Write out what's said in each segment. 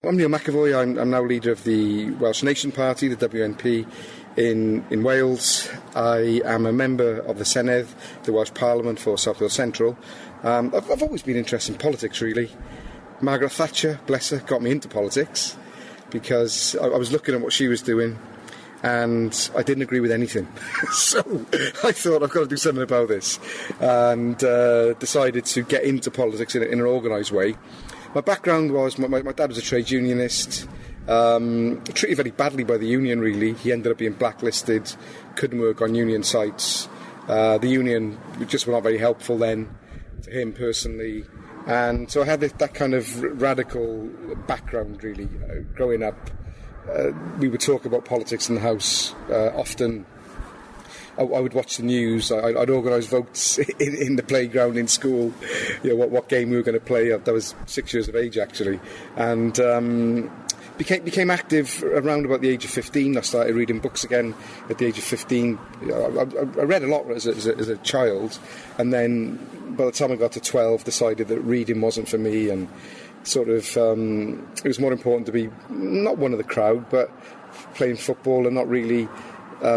I'm Neil McAvoy. I'm now leader of the Welsh Nation Party, the WNP, in Wales. I am a member of the Senedd, the Welsh Parliament for South Wales Central. I've always been interested in politics, really. Margaret Thatcher, bless her, got me into politics because I was looking at what she was doing and I didn't agree with anything. So I thought, I've got to do something about this, and decided to get into politics in an organised way. My background was, my dad was a trade unionist, treated very badly by the union, really. He ended up being blacklisted, couldn't work on union sites. The union just were not very helpful then for him personally. And so I had that kind of radical background, really. Growing up, we would talk about politics in the house often. I would watch the news. I'd organise votes in the playground in school. You know what game we were going to play. I was 6 years of age actually, and became active around about the age of 15. I started reading books again at the age of 15. I read a lot as a child, and then by the time I got to 12, decided that reading wasn't for me, and sort of it was more important to be not one of the crowd, but playing football and not really.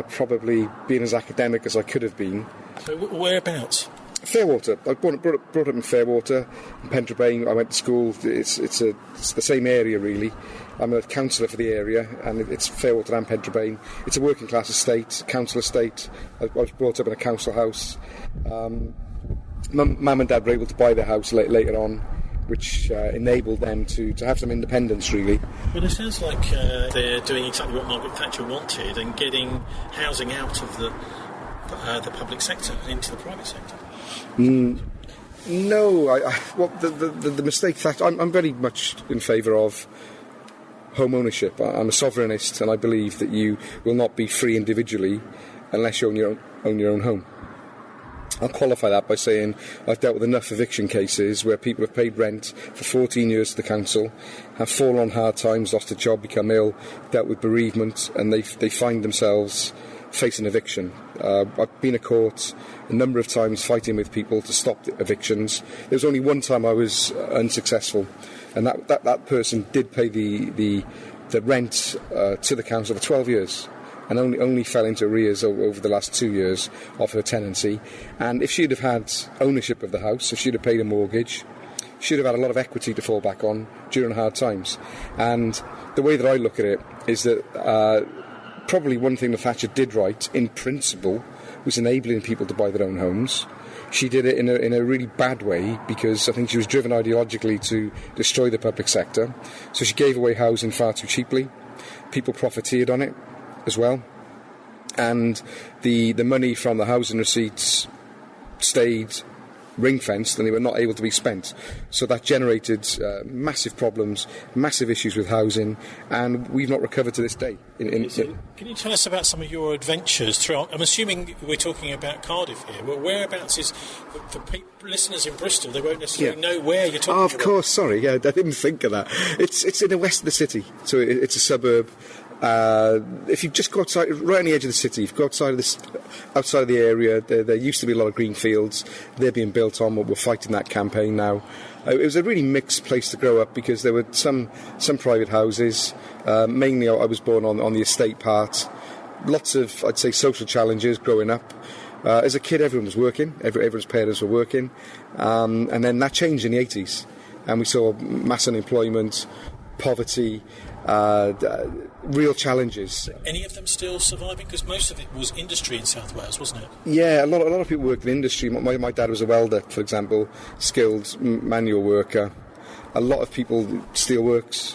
Probably being as academic as I could have been. So whereabouts? Fairwater. I brought up in Fairwater, in Pendrabane. I went to school. It's the same area, really. I'm a councillor for the area, and it's Fairwater and Pendrabane. It's a working class estate, council estate. I was brought up in a council house. Mum and Dad were able to buy the house later on, which enabled them to have some independence, really. Well, it sounds like they're doing exactly what Margaret Thatcher wanted and getting housing out of the public sector and into the private sector. No, the mistake Thatcher... I'm very much in favour of home ownership. I'm a sovereignist, and I believe that you will not be free individually unless you own your own home. I'll qualify that by saying I've dealt with enough eviction cases where people have paid rent for 14 years to the council, have fallen on hard times, lost a job, become ill, dealt with bereavement, and they find themselves facing eviction. I've been to court a number of times fighting with people to stop the evictions. There was only one time I was unsuccessful, and that person did pay the rent to the council for 12 years. And only fell into arrears over the last 2 years of her tenancy. And if she'd have had ownership of the house, if she'd have paid a mortgage, she'd have had a lot of equity to fall back on during hard times. And the way that I look at it is that probably one thing that Thatcher did right, in principle, was enabling people to buy their own homes. She did it in a really bad way because I think she was driven ideologically to destroy the public sector. So she gave away housing far too cheaply. People profiteered on it as well, and the money from the housing receipts stayed ring-fenced and they were not able to be spent. So that generated massive problems, massive issues with housing, and we've not recovered to this day. Can you tell us about some of your adventures throughout? I'm assuming we're talking about Cardiff here. Well, whereabouts is, for listeners in Bristol, they won't necessarily know where you're talking about. Of course, sorry, yeah, I didn't think of that. It's in the west of the city, so it's a suburb. If you just go outside, right on the edge of the city, if you go outside of the area, there used to be a lot of green fields. They're being built on. We're fighting that campaign now. It was a really mixed place to grow up because there were some private houses. Mainly, I was born on the estate part. Lots of, I'd say, social challenges growing up. As a kid, everyone was working. Everyone's parents were working. And then that changed in the 80s. And we saw mass unemployment, poverty, real challenges. Any of them still surviving? Because most of it was industry in South Wales, wasn't it? Yeah, a lot of people worked in industry. My dad was a welder, for example, skilled manual worker. A lot of people, steelworks.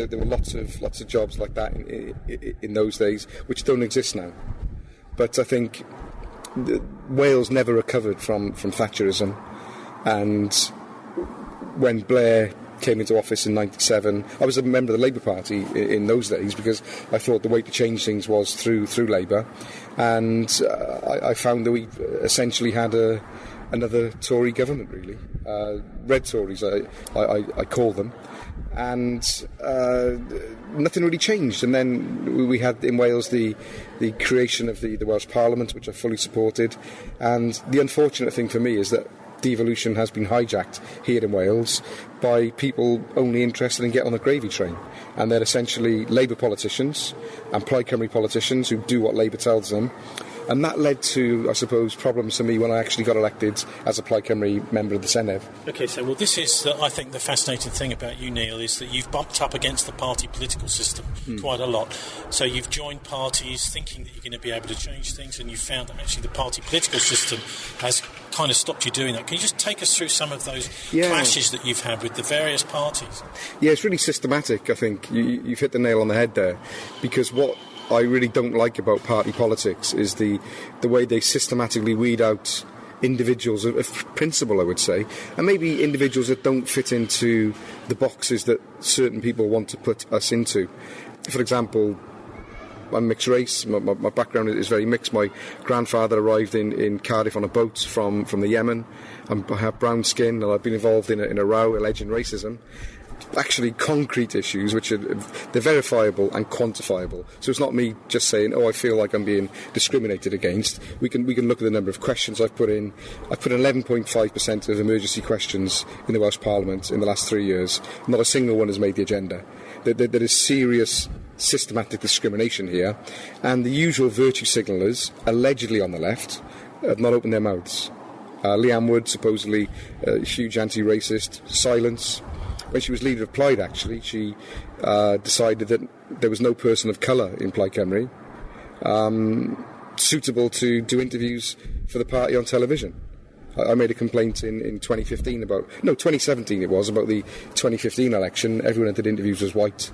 There were lots of jobs like that in those days, which don't exist now. But I think Wales never recovered from Thatcherism, and when Blair came into office in 97. I was a member of the Labour Party in those days because I thought the way to change things was through Labour, and I found that we essentially had another Tory government, really. Red Tories, I call them, and nothing really changed. And then we had in Wales the creation of the Welsh Parliament, which I fully supported, and the unfortunate thing for me is that devolution has been hijacked here in Wales by people only interested in getting on the gravy train. And they're essentially Labour politicians and Plaid Cymru politicians who do what Labour tells them. And that led to, I suppose, problems for me when I actually got elected as a Plaid Cymru member of the Senedd. OK, so, well, this is, I think, the fascinating thing about you, Neil, is that you've bumped up against the party political system quite a lot. So you've joined parties thinking that you're going to be able to change things, and you've found that actually the party political system has kind of stopped you doing that. Can you just take us through some of those clashes that you've had with the various parties? Yeah, it's really systematic, I think. You've hit the nail on the head there, because what I really don't like about party politics is the way they systematically weed out individuals of principle, I would say, and maybe individuals that don't fit into the boxes that certain people want to put us into. For example, I'm mixed race. My background is very mixed. My grandfather arrived in Cardiff on a boat from the Yemen. I have brown skin, and I've been involved in a row alleging racism. Actually, concrete issues which are they're verifiable and quantifiable. So it's not me just saying, "Oh, I feel like I'm being discriminated against." We can look at the number of questions I've put in. I've put in 11.5% of emergency questions in the Welsh Parliament in the last 3 years. Not a single one has made the agenda. There is serious systematic discrimination here, and the usual virtue signallers, allegedly on the left, have not opened their mouths. Leanne Wood, supposedly a huge anti-racist, silence. When she was leader of Plaid, actually, she decided that there was no person of colour in Plaid Cymru suitable to do interviews for the party on television. I made a complaint in 2015 2017 it was, about the 2015 election. Everyone that did interviews was white,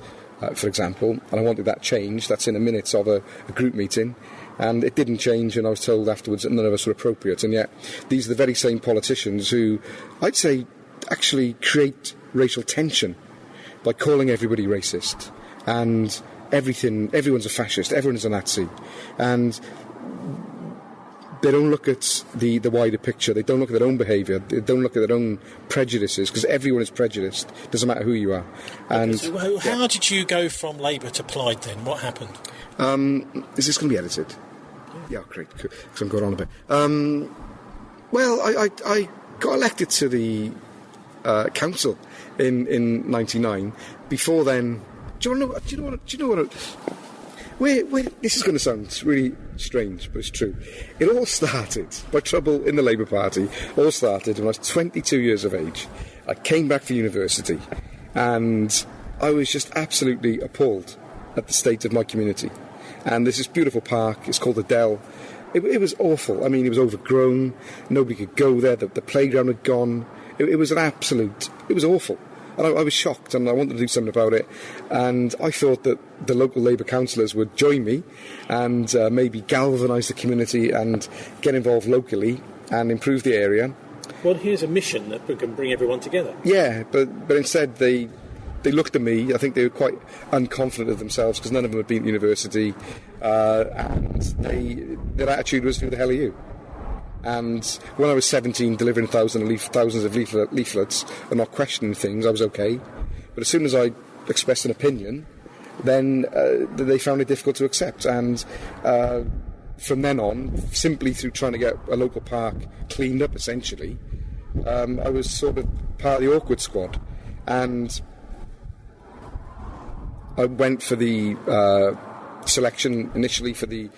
for example, and I wanted that changed. That's in the minutes of a group meeting. And it didn't change, and I was told afterwards that none of us were appropriate. And yet, these are the very same politicians who, I'd say, actually create racial tension by calling everybody racist, and everyone's a fascist, everyone's a Nazi, and they don't look at the wider picture. They don't look at their own behaviour. They don't look at their own prejudices, because everyone is prejudiced. Doesn't matter who you are. And so how did you go from Labour to Plaid then? What happened? Is this going to be edited? Yeah, great, because I'm going on a bit. Well, I got elected to the council in '99. Before then, do you know what? This is going to sound really strange, but it's true. It all started by trouble in the Labour Party. All started when I was 22 years of age. I came back for university, and I was just absolutely appalled at the state of my community. And there's this beautiful park. It's called the Dell. It was awful. I mean, it was overgrown. Nobody could go there. The playground had gone. It was it was awful. And I was shocked, and I wanted to do something about it. And I thought that the local Labour councillors would join me and maybe galvanise the community and get involved locally and improve the area. Well, here's a mission that can bring everyone together. Yeah, but instead they looked at me. I think they were quite unconfident of themselves, because none of them had been at university, and their attitude was, "Who the hell are you?" And when I was 17, delivering thousands of leaflets and not questioning things, I was okay. But as soon as I expressed an opinion, then they found it difficult to accept. And from then on, simply through trying to get a local park cleaned up, essentially, I was sort of part of the awkward squad. And I went for the selection initially for the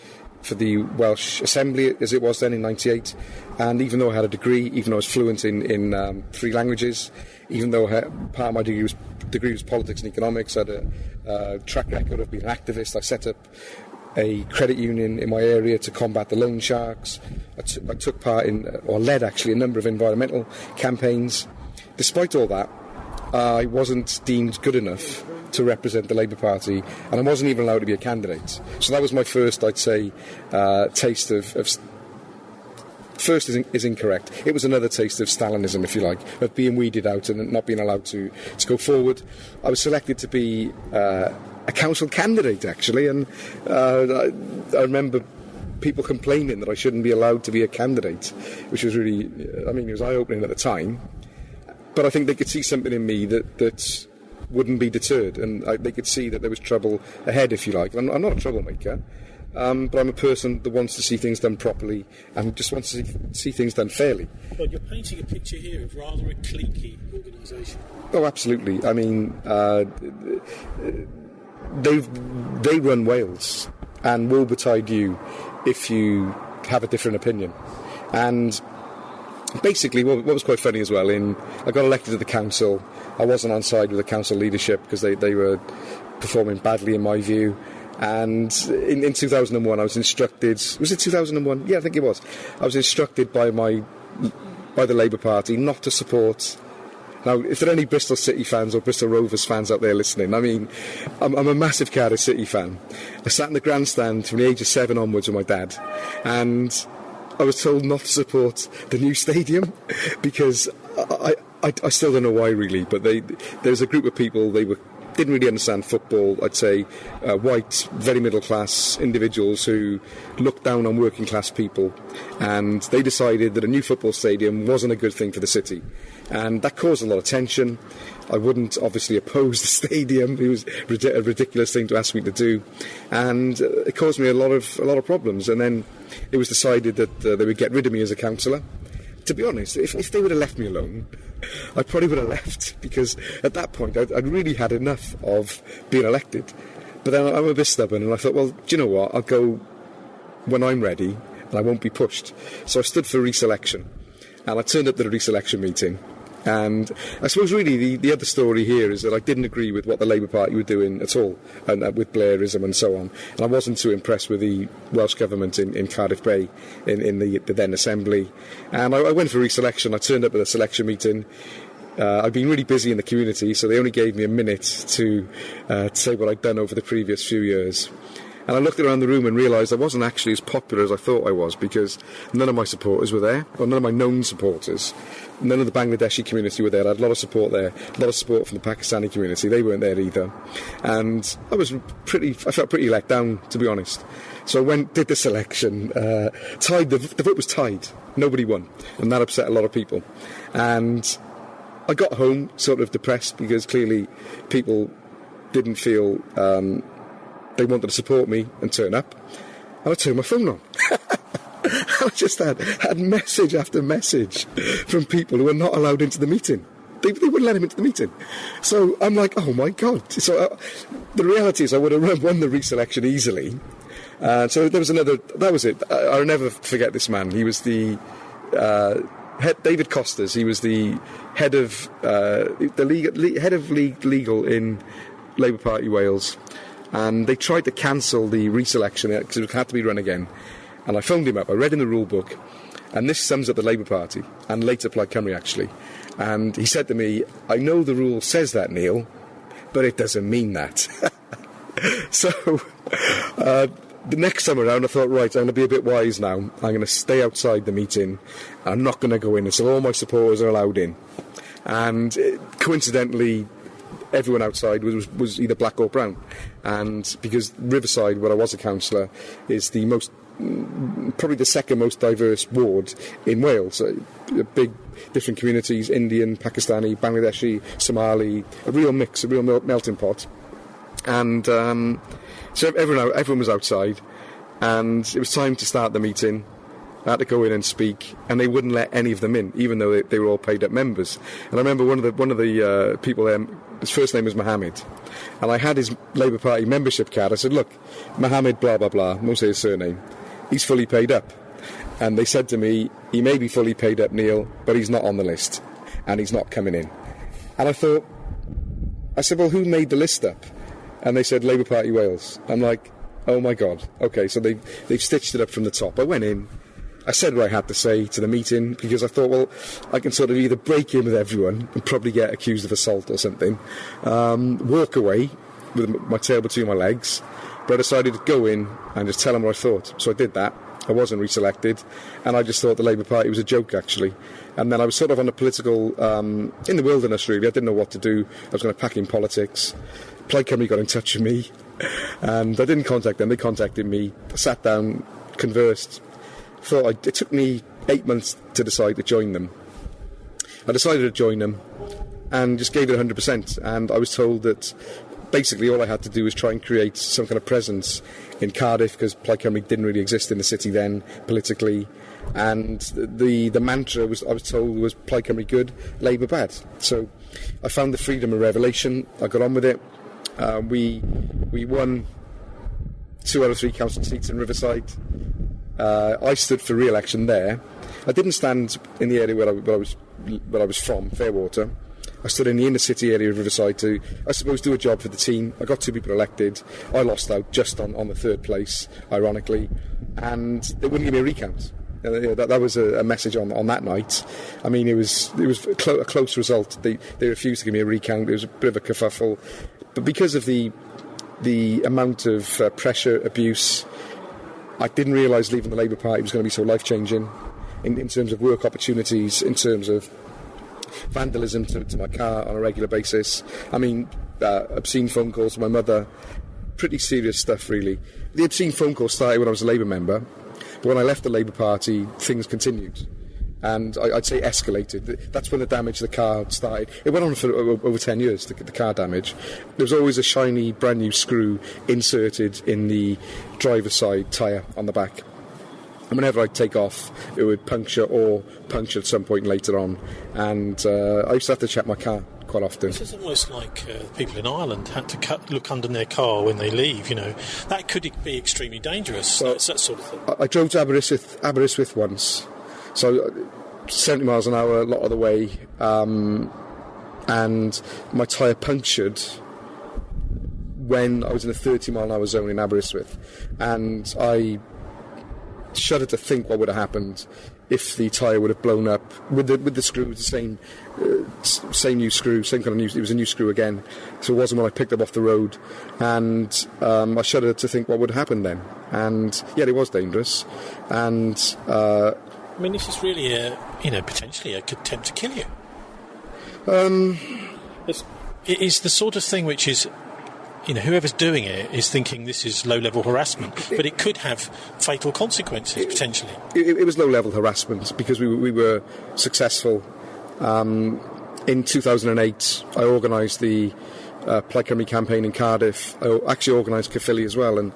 Welsh Assembly, as it was then in '98, and even though I had a degree, even though I was fluent in 3 languages, even though part of my degree was politics and economics, I had a track record of being an activist. I set up a credit union in my area to combat the loan sharks. I took part in, or led actually, a number of environmental campaigns. Despite all that, I wasn't deemed good enough to represent the Labour Party, and I wasn't even allowed to be a candidate. So that was my first, I'd say, taste of first is incorrect. It was another taste of Stalinism, if you like, of being weeded out and not being allowed to go forward. I was selected to be a council candidate, actually, and I remember people complaining that I shouldn't be allowed to be a candidate, which was really, it was eye-opening at the time. But I think they could see something in me that wouldn't be deterred, and they could see that there was trouble ahead, if you like. I'm not a troublemaker. but I'm a person that wants to see things done properly and just wants to see things done fairly. Well, you're painting a picture here of rather a cliquey organisation. Oh, absolutely. I mean, they run Wales and will betide you if you have a different opinion. And basically, what was quite funny as well, I got elected to the council. I wasn't on side with the council leadership because they were performing badly in my view. And in 2001, I was instructed. Was it 2001? Yeah, I think it was. I was instructed by the Labour Party not to support. Now, if there are any Bristol City fans or Bristol Rovers fans out there listening, I mean, I'm a massive Cardiff City fan. I sat in the grandstand from the age of 7 onwards with my dad, and I was told not to support the new stadium because I still don't know why really, but there was a group of people, didn't really understand football, I'd say, white, very middle class individuals who looked down on working class people, and they decided that a new football stadium wasn't a good thing for the city, and that caused a lot of tension. I wouldn't obviously oppose the stadium. It was a ridiculous thing to ask me to do, and it caused me a lot of problems. And then it was decided that they would get rid of me as a councillor. To be honest, if they would have left me alone, I probably would have left, because at that point I'd really had enough of being elected. But then I'm a bit stubborn, and I thought, well, do you know what? I'll go when I'm ready, and I won't be pushed. So I stood for re-selection, and I turned up to the re-selection meeting. And I suppose really the other story here is that I didn't agree with what the Labour Party were doing at all, and with Blairism and so on. And I wasn't too impressed with the Welsh Government in Cardiff Bay, in the then Assembly. And I went for re-selection. I turned up at the selection meeting. I'd been really busy in the community, so they only gave me a minute to say what I'd done over the previous few years. And I looked around the room and realised I wasn't actually as popular as I thought I was, because none of my supporters were there, or none of my known supporters. None of the Bangladeshi community were there. I had a lot of support there, a lot of support from the Pakistani community. They weren't there either. And I felt pretty let down, to be honest. So I did the selection, tied, the vote was tied. Nobody won. And that upset a lot of people. And I got home sort of depressed, because clearly people didn't feel they wanted to support me and turn up. And I turned my phone on. I just had message after message from people who were not allowed into the meeting. They wouldn't let him into the meeting. So I'm like, oh my God. So the reality is I would have won the re-selection easily. So there was that was it. I'll never forget this man. He was the David Costas. He was the head of legal in Labour Party Wales. And they tried to cancel the re-selection because it had to be run again. And I phoned him up. I read in the rule book, and this sums up the Labour Party, and later Plaid Cymru actually. And he said to me, I know the rule says that, Neil, but it doesn't mean that. So the next time around I thought, right, I'm going to be a bit wise now. I'm going to stay outside the meeting. I'm not going to go in until all my supporters are allowed in. And coincidentally, everyone outside was either black or brown. And because Riverside, where I was a councillor, is probably the second most diverse ward in Wales. Big, different communities, Indian, Pakistani, Bangladeshi, Somali, a real mix, a real melting pot. And so everyone was outside, and it was time to start the meeting. I had to go in and speak, and they wouldn't let any of them in, even though they were all paid-up members. And I remember one of the people there, his first name was Mohammed, and I had his Labour Party membership card. I said, look, Mohammed blah blah blah, won't say his surname, he's fully paid up. And they said to me, he may be fully paid up, Neil, but he's not on the list, and he's not coming in. And I said, well, who made the list up? And they said, Labour Party Wales. I'm like, oh my God, okay, so they've stitched it up from the top. I went in, I said what I had to say to the meeting, because I thought, well, I can sort of either break in with everyone and probably get accused of assault or something, walk away with my tail between my legs, but I decided to go in and just tell them what I thought. So I did that. I wasn't re-selected, and I just thought the Labour Party was a joke, actually. And then I was sort of on a political, in the wilderness, really. I didn't know what to do. I was going to pack in politics. Plaid Cymru got in touch with me, and I didn't contact them. They contacted me. I sat down, conversed. It took me 8 months to decide to join them. I decided to join them and just gave it 100%. And I was told that basically all I had to do was try and create some kind of presence in Cardiff, because Plaid Cymru didn't really exist in the city then politically, and the mantra I was told was Plaid Cymru good, Labour bad. So I found the freedom a revelation. I got on with it. We won 2 out of 3 council seats in Riverside. I stood for re-election there. I didn't stand in the area where I was from, Fairwater. I stood in the inner city area of Riverside to, I suppose, do a job for the team. I got 2 people elected. I lost out just on the 3rd place, ironically, and they wouldn't give me a recount. That was a message on that night. I mean, it was a close result. They refused to give me a recount. It was a bit of a kerfuffle, but because of the amount of pressure, abuse, I didn't realise leaving the Labour Party was going to be so life-changing in terms of work opportunities, in terms of vandalism to my car on a regular basis. I mean, obscene phone calls to my mother, pretty serious stuff, really. The obscene phone calls started when I was a Labour member, but when I left the Labour Party, things continued. And I'd say escalated. That's when the damage to the car started. It went on for over 10 years, the car damage. There was always a shiny, brand new screw inserted in the driver's side tyre on the back. And whenever I'd take off, it would puncture at some point later on. And I used to have to check my car quite often. This is almost like people in Ireland had to look under their car when they leave, That could be extremely dangerous. Well, it's that sort of thing. I drove to Aberystwyth once. So 70 miles an hour a lot of the way, and my tyre punctured when I was in a 30-mile-an-hour zone in Aberystwyth, and I shudder to think what would have happened if the tyre would have blown up with the screw. It was the same new screw, same kind of new. It was a new screw again, so it wasn't when I picked up off the road, and I shudder to think what would have happened then. And yeah, it was dangerous, and. I mean, this is really potentially a attempt to kill you. It is the sort of thing which is, whoever's doing it is thinking this is low-level harassment, but it could have fatal consequences, potentially. It was low-level harassment because we were successful. In 2008, I organised the Plaid Cymru campaign in Cardiff. I actually organised Caerphilly as well, and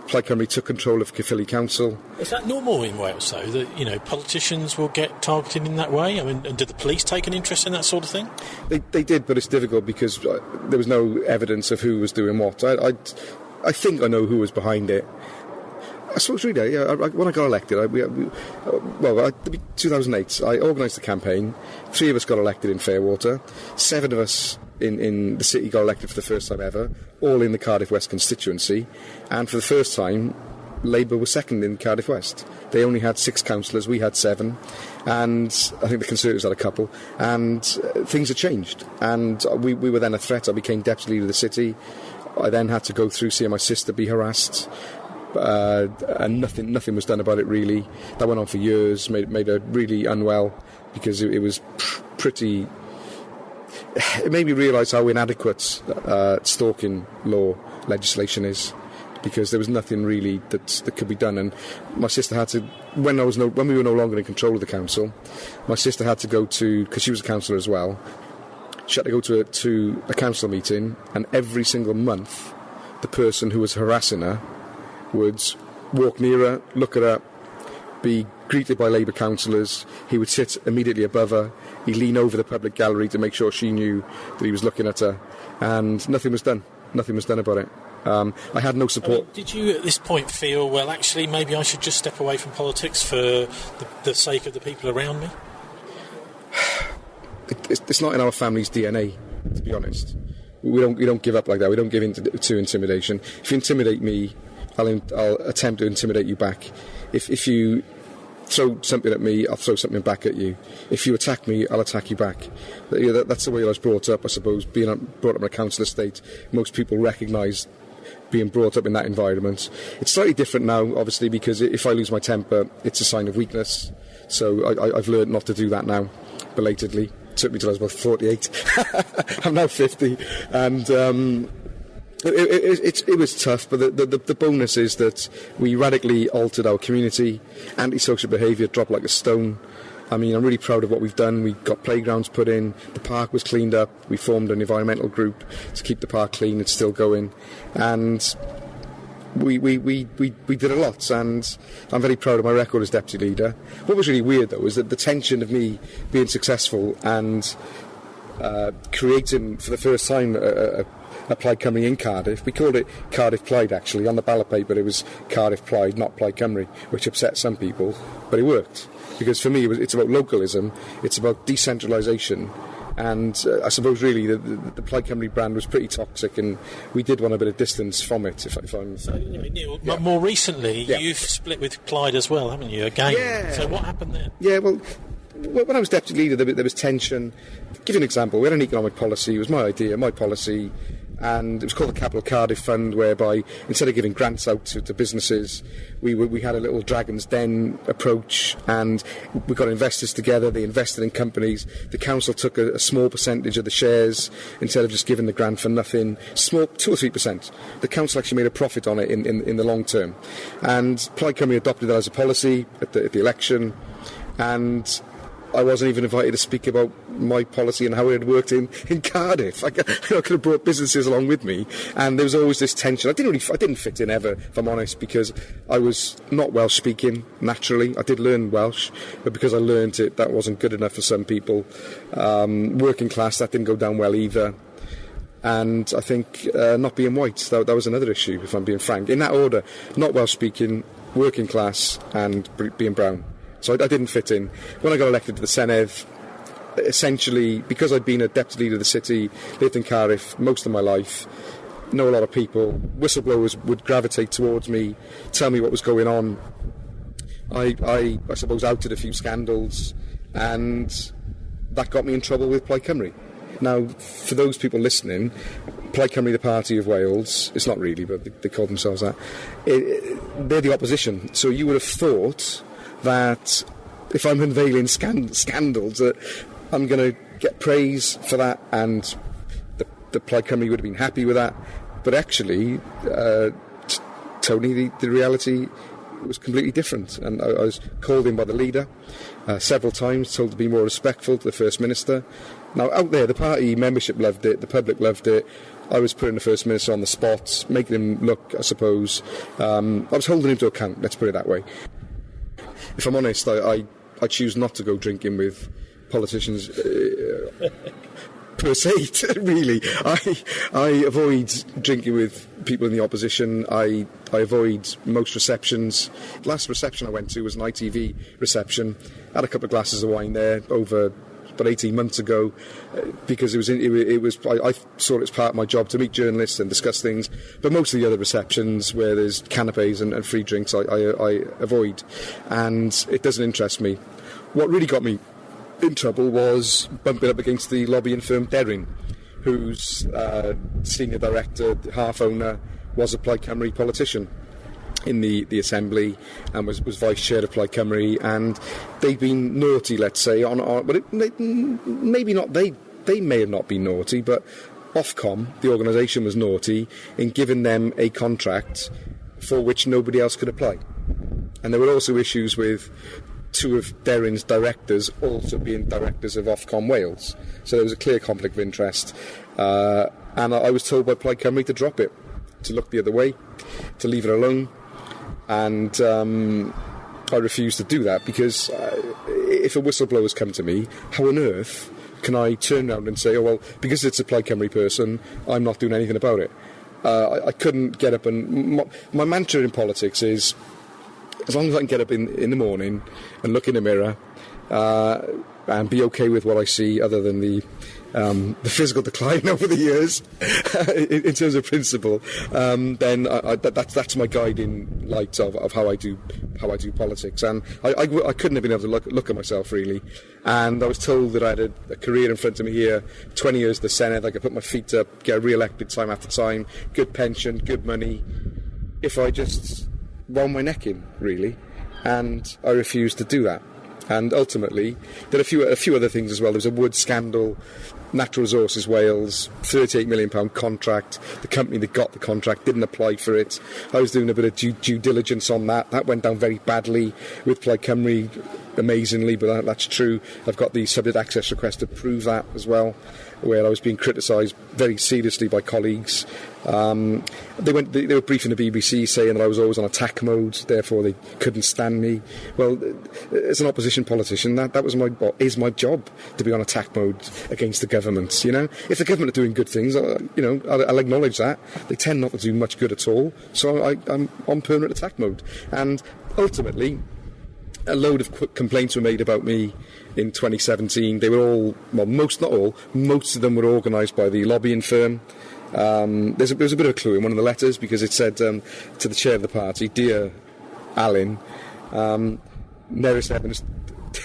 Plaid Cymru took control of Caerphilly Council. Is that normal in Wales, though, that politicians will get targeted in that way? I mean, and did the police take an interest in that sort of thing? They did, but it's difficult because there was no evidence of who was doing what. I think I know who was behind it. I suppose really, when I got elected, 2008, I organised the campaign. 3 of us got elected in Fairwater. 7 of us in the city got elected for the first time ever, all in the Cardiff West constituency. And for the first time, Labour was second in Cardiff West. They only had 6 councillors, we had 7. And I think the Conservatives had a couple. And things had changed. And we were then a threat. I became deputy leader of the city. I then had to go through seeing my sister be harassed. And nothing was done about it, really. That went on for years, made her really unwell, because it was pretty... It made me realise how inadequate stalking law legislation is, because there was nothing really that could be done. And my sister had to, when we were no longer in control of the council, my sister had to go to, because she was a councillor as well, she had to go to a council meeting, and every single month the person who was harassing her would walk near her, look at her, be greeted by Labour councillors. He would sit immediately above her. He'd lean over the public gallery to make sure she knew that he was looking at her, and nothing was done. Nothing was done about it. I had no support. I mean, did you at this point feel, well, actually, maybe I should just step away from politics for the sake of the people around me? It's not in our family's DNA, to be honest. We don't give up like that. We don't give in to intimidation. If you intimidate me, I'll attempt to intimidate you back. If you throw something at me, I'll throw something back at you. If you attack me, I'll attack you back. That's the way I was brought up, I suppose. Being brought up in a council estate, most people recognise being brought up in that environment. It's slightly different now, obviously, because if I lose my temper, it's a sign of weakness. So I've learned not to do that now, belatedly. It took me till I was about 48. I'm now 50, and it was tough, but the bonus is that we radically altered our community. Antisocial behaviour dropped like a stone. I mean, I'm really proud of what we've done. We got playgrounds put in, the park was cleaned up, we formed an environmental group to keep the park clean. It's still going, and we did a lot, and I'm very proud of my record as deputy leader. What was really weird, though, is that the tension of me being successful and creating for the first time a Plaid Cymru in Cardiff. We called it Cardiff Plaid, actually. On the ballot paper it was Cardiff Plaid, not Plaid Cymru, which upset some people, but it worked. Because for me it's about localism, it's about decentralisation, and I suppose really the Plaid Cymru brand was pretty toxic, and we did want a bit of distance from it, if I'm... So, Neil, more recently you've split with Clyde as well, haven't you, again? Yeah. So what happened there? Yeah, well, when I was deputy leader there was tension. I'll give you an example. We had an economic policy, it was my idea, my policy, and it was called the Capital Cardiff Fund, whereby instead of giving grants out to businesses, we had a little Dragon's Den approach, and we got investors together, they invested in companies, the council took a small percentage of the shares instead of just giving the grant for nothing, small, 2 or 3%. The council actually made a profit on it in the long term, and Plaid Cymru adopted that as a policy at the election, and I wasn't even invited to speak about my policy and how it had worked in Cardiff. I could have brought businesses along with me, and there was always this tension. I didn't fit in ever, if I'm honest, because I was not Welsh speaking naturally. I did learn Welsh, but because I learned it, that wasn't good enough for some people. Working class, that didn't go down well either. And I think not being white, that was another issue, if I'm being frank. In that order, not Welsh speaking, working class, and being brown. So I didn't fit in. When I got elected to the Senedd, essentially, because I'd been a deputy leader of the city, lived in Cardiff most of my life, know a lot of people, whistleblowers would gravitate towards me, tell me what was going on. I suppose, outed a few scandals, and that got me in trouble with Plaid Cymru. Now, for those people listening, Plaid Cymru, the Party of Wales, it's not really, but they call themselves that, they're the opposition. So you would have thought that if I'm unveiling scandals, that I'm going to get praise for that, and the Plaid Cymru would have been happy with that. But actually, Tony, the reality was completely different, and I was called in by the leader several times, told to be more respectful to the First Minister. Now, out there, the party membership loved it, the public loved it. I was putting the First Minister on the spot, making him look, I suppose, I was holding him to account, let's put it that way. If I'm honest, I choose not to go drinking with politicians per se, really. I avoid drinking with people in the opposition. I avoid most receptions. The last reception I went to was an ITV reception. I had a couple of glasses of wine there over about 18 months ago, because I saw it as part of my job to meet journalists and discuss things. But most of the other receptions where there's canapes and free drinks, I avoid, and it doesn't interest me. What really got me in trouble was bumping up against the lobbying firm Deryn, whose senior director, half owner, was a Plaid Cymru politician in the Assembly, and was vice chair of Plaid Cymru, and they've been naughty, let's say, maybe not, they may have not been naughty, but Ofcom, the organisation, was naughty in giving them a contract for which nobody else could apply. And there were also issues with two of Deryn's directors also being directors of Ofcom Wales, so there was a clear conflict of interest, and I was told by Plaid Cymru to drop it, to look the other way, to leave it alone. And I refused to do that, because if a whistleblower's come to me, how on earth can I turn around and say, oh well, because it's a Plaid Cymru person, I'm not doing anything about it? I couldn't get up and... My mantra in politics is, as long as I can get up in the morning and look in the mirror and be okay with what I see, other than the physical decline over the years in terms of principle, then that's my guiding light of how I do politics. And I couldn't have been able to look at myself, really. And I was told that I had a career in front of me here, 20 years at the Senedd, I could put my feet up, get re-elected time after time, good pension, good money, if I just wound my neck in, really. And I refused to do that. And ultimately, there are a few other things as well. There was a wood scandal Natural Resources Wales, £38 million contract. The company that got the contract didn't apply for it. I was doing a bit of due diligence on that. That went down very badly with Plaid Cymru, amazingly, but that's true. I've got the subject access request to prove that as well, where I was being criticised very seriously by colleagues. They were briefing the BBC saying that I was always on attack mode, therefore they couldn't stand me. Well, as an opposition politician, that is my job, to be on attack mode against the government. You know, if the government are doing good things, I'll acknowledge that. They tend not to do much good at all, so I'm on permanent attack mode. And ultimately, a load of complaints were made about me in 2017. They were all, well, most of them were organised by the lobbying firm. There was a bit of a clue in one of the letters, because it said to the chair of the party, "Dear Alan, Nerys Evans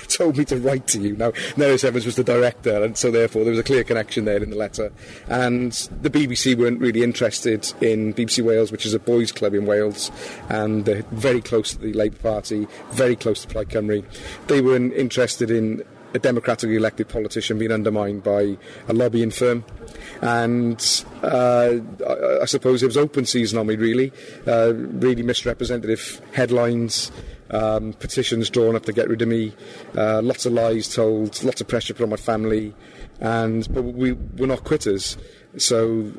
told me to write to you." Now, Nerys Evans was the director, and so therefore there was a clear connection there in the letter. And the BBC weren't really interested in BBC Wales, which is a boys' club in Wales, and they're very close to the Labour Party, very close to Plaid Cymru. They weren't interested in a democratically elected politician being undermined by a lobbying firm. And I suppose it was open season on me, really. Really misrepresentative headlines, petitions drawn up to get rid of me, lots of lies told, lots of pressure put on my family, but we're not quitters. So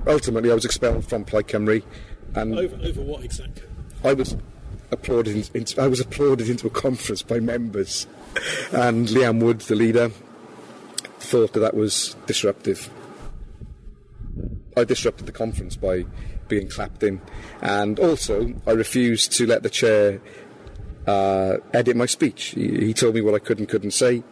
ultimately I was expelled from Plaid Cymru. And over what exactly? I was applauded into a conference by members, and Liam Wood, the leader, thought that was disruptive. I disrupted the conference by being clapped in, and also I refused to let the chair edit my speech. He told me what I could and couldn't say.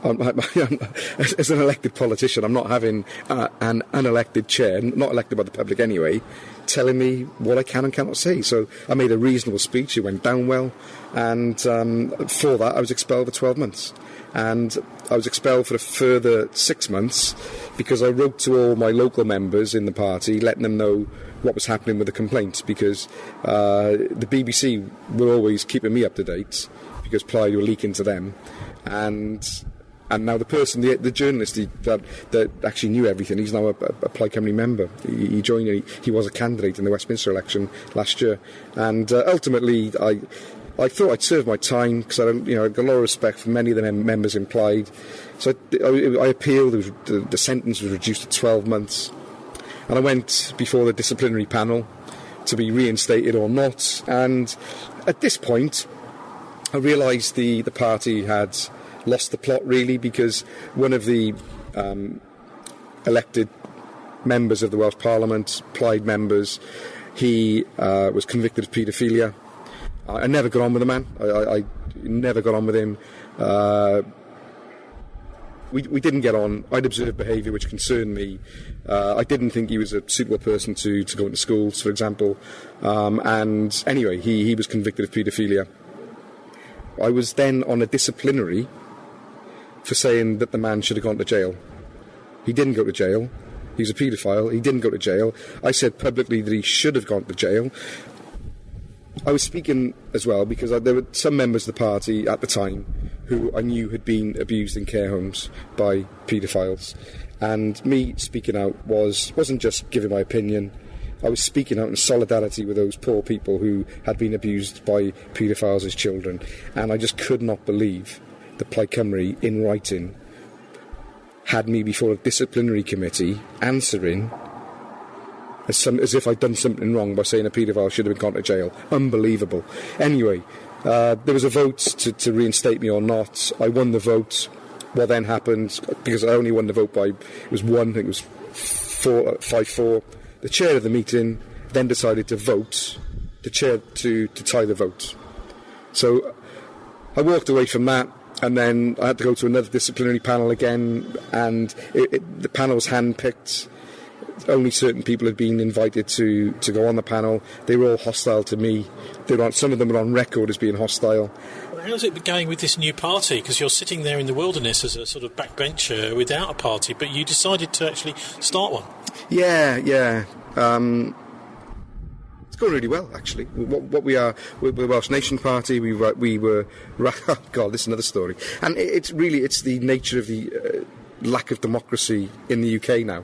As an elected politician, I'm not having an unelected chair, not elected by the public anyway, telling me what I can and cannot say. So I made a reasonable speech. It went down well, and for that I was expelled for 12 months. And I was expelled for a further 6 months because I wrote to all my local members in the party, letting them know what was happening with the complaint, because the BBC were always keeping me up to date, because Plaid were leaking to them. And now the person, the journalist that actually knew everything, he's now a Plaid Cymru member. He joined. He was a candidate in the Westminster election last year, and ultimately I thought I'd served my time, because I got a lot of respect for many of the members in Plaid. So I appealed. The sentence was reduced to 12 months, and I went before the disciplinary panel to be reinstated or not. And at this point, I realised the party had lost the plot, really, because one of the elected members of the Welsh Parliament, Plaid members, he was convicted of paedophilia. I never got on with the man. I never got on with him. We didn't get on. I'd observed behaviour which concerned me. I didn't think he was a suitable person to go into schools, for example. And anyway, he was convicted of paedophilia. I was then on a disciplinary for saying that the man should have gone to jail. He didn't go to jail. He was a paedophile. He didn't go to jail. I said publicly that he should have gone to jail. I was speaking as well because there were some members of the party at the time who I knew had been abused in care homes by paedophiles, and me speaking out wasn't just giving my opinion. I was speaking out in solidarity with those poor people who had been abused by paedophiles as children, and I just could not believe that Plaid Cymru, in writing, had me before a disciplinary committee answering as if I'd done something wrong by saying a paedophile should have been gone to jail. Unbelievable. Anyway, there was a vote to reinstate me or not. I won the vote. What then happened, because I only won the vote by, it was 5-4. The chair of the meeting then decided to vote, the chair to tie the vote. So I walked away from that, and then I had to go to another disciplinary panel again, and the panel was hand-picked. Only certain people had been invited to go on the panel. They were all hostile to me. Some of them were on record as being hostile. Well, how's it going with this new party? Because you're sitting there in the wilderness as a sort of backbencher without a party, but you decided to actually start one. Yeah. It's going really well, actually. What we are, we're the Welsh Nation Party. We were. Oh God, this is another story. And it's the nature of the lack of democracy in the UK now,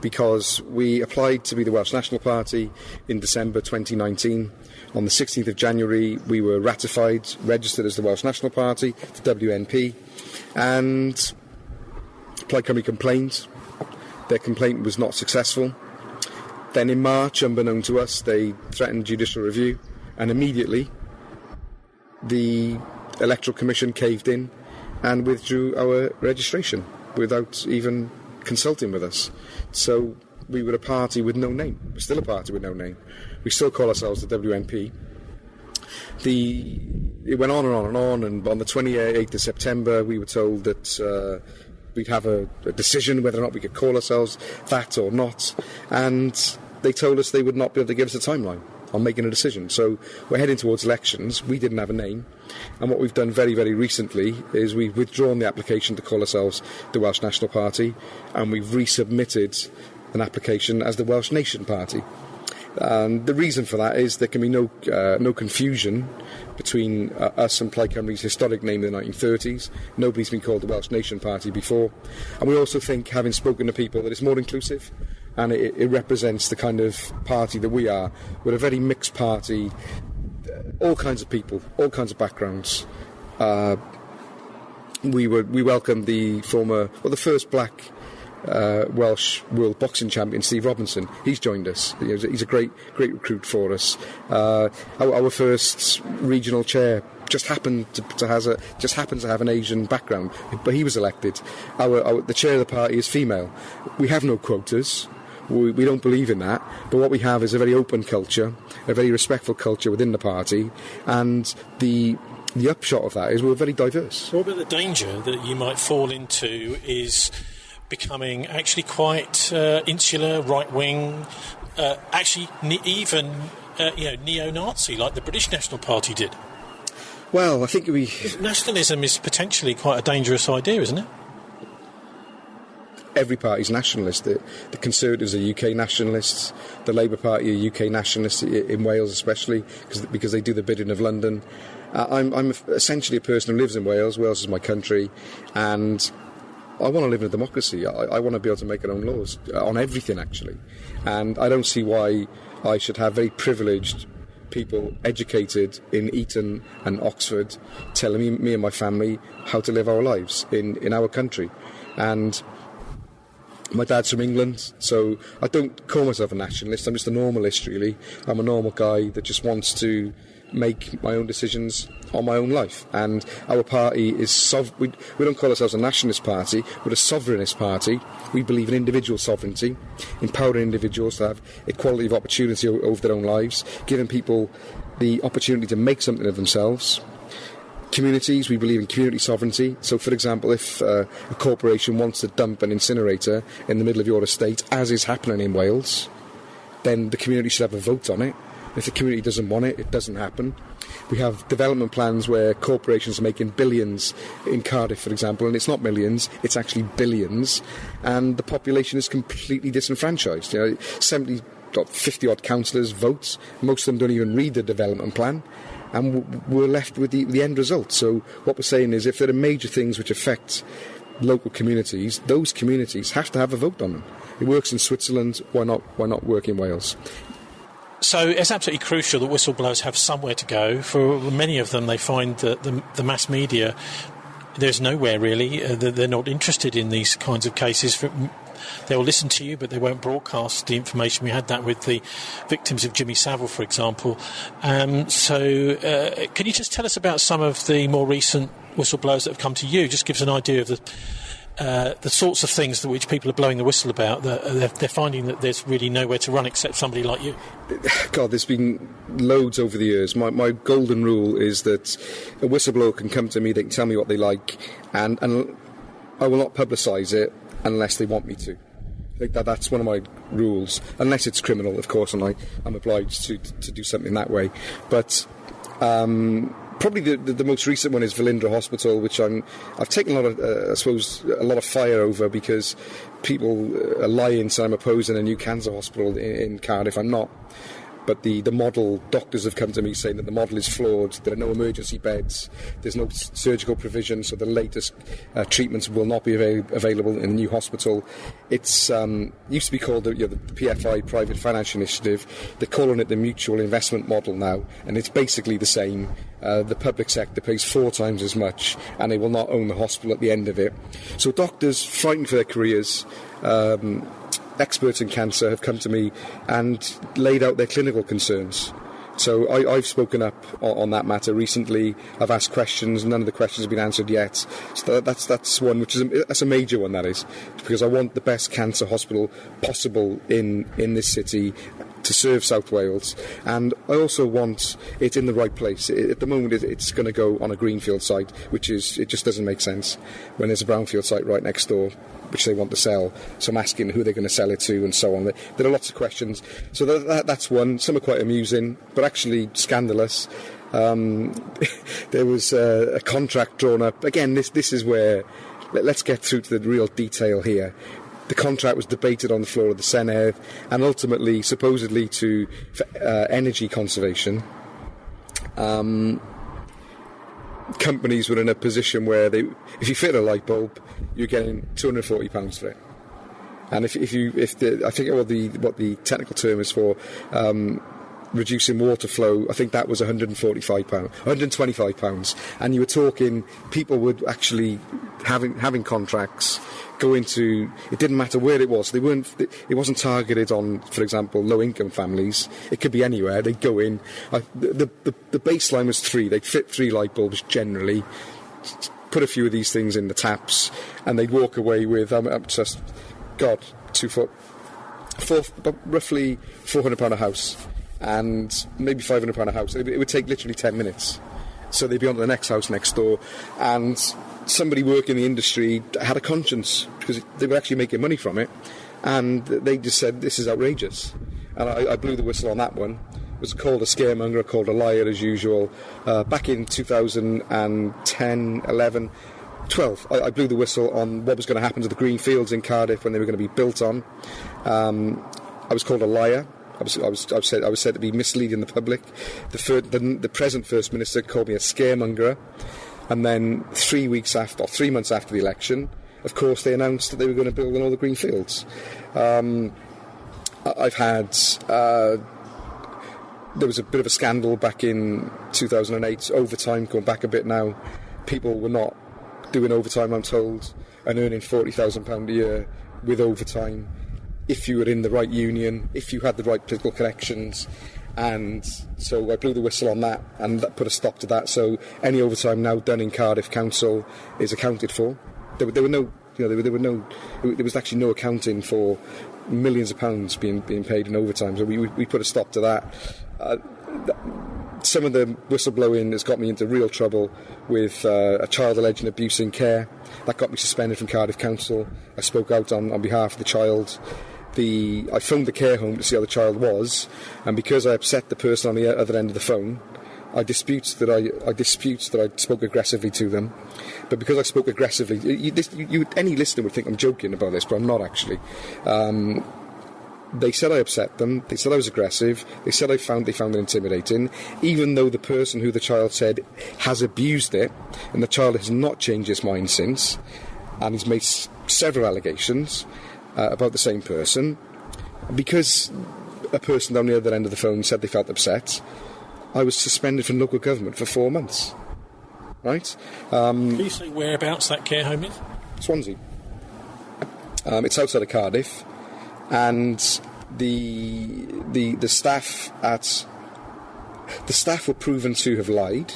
because we applied to be the Welsh National Party in December 2019. On the 16th of January, we were ratified, registered as the Welsh National Party, the WNP, and Plaid Cymru complained. Their complaint was not successful. Then in March, unbeknown to us, they threatened judicial review, and immediately the Electoral Commission caved in and withdrew our registration without even consulting with us. So we were a party with no name. We're still a party with no name. We still call ourselves the WNP. It went on and on and on, and on the 28th of September we were told that we'd have a decision whether or not we could call ourselves that or not, and they told us they would not be able to give us a timeline on making a decision. So we're heading towards elections. We didn't have a name, and what we've done very, very recently is we've withdrawn the application to call ourselves the Welsh National Party, and we've resubmitted an application as the Welsh Nation Party. And the reason for that is there can be no confusion between us and Plaid Cymru's historic name in the 1930s. Nobody's been called the Welsh Nation Party before. And we also think, having spoken to people, that it's more inclusive, and it represents the kind of party that we are. We're a very mixed party, all kinds of people, all kinds of backgrounds. We welcomed the first black Welsh World Boxing Champion, Steve Robinson. He's joined us. He's a great recruit for us. Our first regional chair just happened to have an Asian background, but he was elected. The chair of the party is female. We have no quotas. We don't believe in that, but what we have is a very open culture, a very respectful culture within the party, and the upshot of that is we're very diverse. What about the danger that you might fall into is becoming actually quite insular, right-wing, even neo-Nazi, like the British National Party did? Well, I think nationalism is potentially quite a dangerous idea, isn't it? Every party's nationalist. The Conservatives are UK nationalists. The Labour Party are UK nationalists, in Wales especially, because they do the bidding of London. I'm essentially a person who lives in Wales. Wales is my country, and I want to live in a democracy. I want to be able to make our own laws on everything, actually. And I don't see why I should have very privileged people educated in Eton and Oxford telling me and my family how to live our lives in our country. And my dad's from England, so I don't call myself a nationalist. I'm just a normalist, really. I'm a normal guy that just wants to make my own decisions on my own life. And our party is we don't call ourselves a nationalist party, we're a sovereignist party. We believe in individual sovereignty, empowering individuals to have equality of opportunity over their own lives, giving people the opportunity to make something of themselves. Communities, we believe in community sovereignty. So, for example, if a corporation wants to dump an incinerator in the middle of your estate, as is happening in Wales, then the community should have a vote on it. If the community doesn't want it, it doesn't happen. We have development plans where corporations are making billions in Cardiff, for example, and it's not millions, it's actually billions, and the population is completely disenfranchised. 50-odd councillors vote, most of them don't even read the development plan, and we're left with the end result. So what we're saying is, if there are major things which affect local communities, those communities have to have a vote on them. It works in Switzerland, why not work in Wales? So it's absolutely crucial that whistleblowers have somewhere to go. For many of them, they find that the mass media, there's nowhere really. They're not interested in these kinds of cases. They'll listen to you, but they won't broadcast the information. We had that with the victims of Jimmy Savile, for example. Can you just tell us about some of the more recent whistleblowers that have come to you? Just give us an idea of the sorts of things that which people are blowing the whistle about. They're finding that there's really nowhere to run except somebody like you. God, there's been loads over the years. My golden rule is that a whistleblower can come to me, they can tell me what they like, and I will not publicise it unless they want me to. I think that's one of my rules, unless it's criminal, of course, and I'm obliged to do something that way. But probably the most recent one is Velindre Hospital, which I've taken a lot of fire over, because people are lying saying I'm opposing a new cancer hospital in Cardiff. I'm not. but the model, doctors have come to me saying that the model is flawed. There are no emergency beds. There's no surgical provision, so the latest treatments will not be available in the new hospital. It's used to be called the PFI, Private Financial Initiative. They're calling it the Mutual Investment Model now, and it's basically the same. The public sector pays 4 times as much, and they will not own the hospital at the end of it. So doctors, frightened for their careers, experts in cancer, have come to me and laid out their clinical concerns. So I've spoken up on that matter recently. I've asked questions. None of the questions have been answered yet. So that's one which that's a major one, that is, because I want the best cancer hospital possible in this city to serve South Wales, and I also want it in the right place. At the moment, it's going to go on a greenfield site, it just doesn't make sense when there's a brownfield site right next door, which they want to sell. So I'm asking who they're going to sell it to and so on. There are lots of questions. So that's one. Some are quite amusing, but actually scandalous. There was a contract drawn up. Again, this is where, let's get through to the real detail here. The contract was debated on the floor of the Senedd, and ultimately, supposedly for energy conservation, companies were in a position where if you fit a light bulb, you're getting £240 for it. And I think what the technical term is for reducing water flow, I think that was £125, and you were talking people would actually having contracts go into, it didn't matter where it was. It wasn't targeted on, for example, low-income families. It could be anywhere. They'd go in. The baseline was 3. They'd fit 3 light bulbs generally, put a few of these things in the taps, and they'd walk away with, just, God, 2 foot, roughly £400 a house, and maybe £500 a house. It would take literally 10 minutes. So they'd be on to the next house next door, and somebody working in the industry had a conscience, because they were actually making money from it, and they just said, this is outrageous. And I blew the whistle on that one. It was called a scaremonger, called a liar as usual. Back in 2010, 11, 12, I blew the whistle on what was going to happen to the green fields in Cardiff when they were going to be built on. I was called a liar. I was said to be misleading the public. The present First Minister called me a scaremonger. And then 3 months after the election, of course, they announced that they were going to build on all the green fields. I've had... there was a bit of a scandal back in 2008, overtime, going back a bit now. People were not doing overtime, I'm told, and earning £40,000 a year with overtime if you were in the right union, if you had the right political connections. And so I blew the whistle on that, and that put a stop to that. So any overtime now done in Cardiff Council is accounted for. There was actually no accounting for millions of pounds being paid in overtime. So we put a stop to that. Some of the whistleblowing has got me into real trouble with a child alleging abuse in care. That got me suspended from Cardiff Council. I spoke out on behalf of the child. I phoned the care home to see how the child was, and because I upset the person on the other end of the phone, I dispute that I spoke aggressively to them. But because I spoke aggressively, any listener would think I'm joking about this, but I'm not actually. They said I upset them. They said I was aggressive. They said they found it intimidating, even though the person who the child said has abused it, and the child has not changed his mind since, and he's made several allegations about the same person. Because a person down the other end of the phone said they felt upset, I was suspended from local government for 4 months. Right? Can you say whereabouts that care home is? Swansea. It's outside of Cardiff, and the staff were proven to have lied.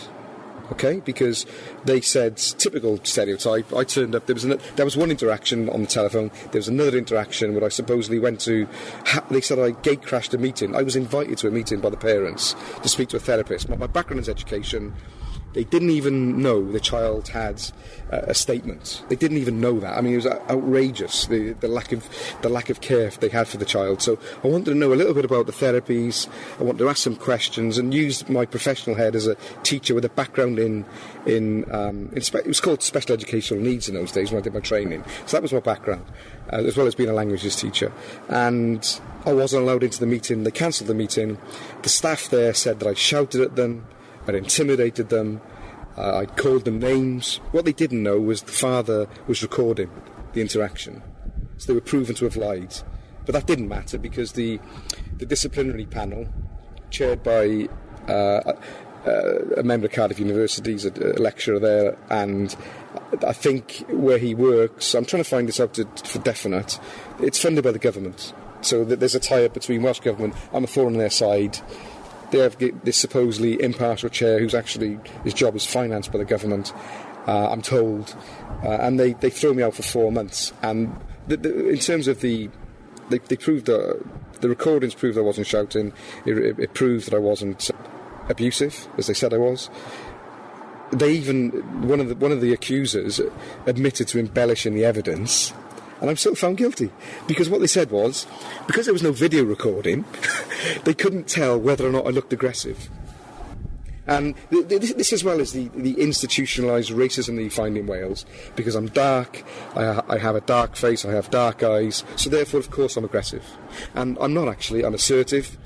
Okay, because they said, typical stereotype. I turned up. There was one interaction on the telephone. There was another interaction where I supposedly went to. They said I gate crashed a meeting. I was invited to a meeting by the parents to speak to a therapist. My background is education. They didn't even know the child had a statement. They didn't even know that. I mean, it was outrageous, the lack of care they had for the child. So I wanted to know a little bit about the therapies. I wanted to ask some questions and use my professional head as a teacher with a background in it was called special educational needs in those days when I did my training. So that was my background, as well as being a languages teacher. And I wasn't allowed into the meeting. They cancelled the meeting. The staff there said that I shouted at them, I'd intimidated them, I'd called them names. What they didn't know was the father was recording the interaction. So they were proven to have lied. But that didn't matter because the disciplinary panel, chaired by a member of Cardiff University, he's a lecturer there, and I think where he works, I'm trying to find this out for definite, it's funded by the government. So there's a tie-up between Welsh Government and the thorn on their side. They have this supposedly impartial chair who's actually, his job is financed by the government, I'm told, and they throw me out for 4 months. And in terms of they proved the recordings proved I wasn't shouting. It proved that I wasn't abusive, as they said I was. They even one of the accusers admitted to embellishing the evidence. And I'm still found guilty. Because what they said was, because there was no video recording, they couldn't tell whether or not I looked aggressive. And this as well as the institutionalised racism that you find in Wales, because I'm dark, I have a dark face, I have dark eyes, so therefore, of course, I'm aggressive. And I'm not actually, I'm assertive.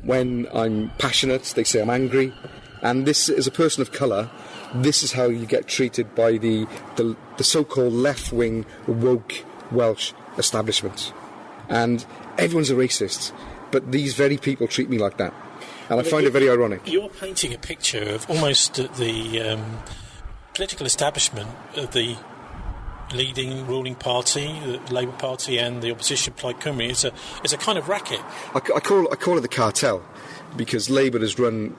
When I'm passionate, they say I'm angry. And this, as a person of colour, this is how you get treated by the so-called left-wing woke Welsh establishment. And everyone's a racist, but these very people treat me like that. And I find it very ironic. You're painting a picture of almost the political establishment of the leading ruling party, the Labour Party, and the opposition Plaid Cymru. It's a kind of racket. I call it the cartel, because Labour has run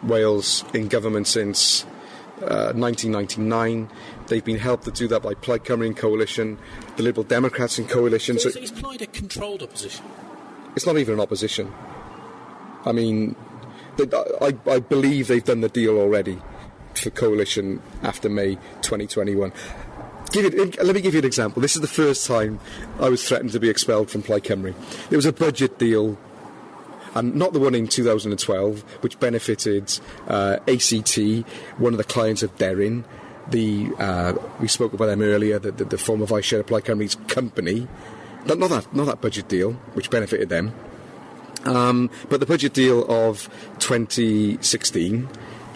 Wales in government since 1999. They've been helped to do that by Plaid Cymru in coalition, the Liberal Democrats in coalition. So is Plaid a controlled opposition? It's not even an opposition. I mean, I believe they've done the deal already for coalition after May 2021. Let me give you an example. This is the first time I was threatened to be expelled from Plaid Cymru. There was a budget deal, and not the one in 2012, which benefited ACT, one of the clients of Deryn. We spoke about them earlier, the former vice chair of Plaid Cymru's company. Not that budget deal, which benefited them. But the budget deal of 2016,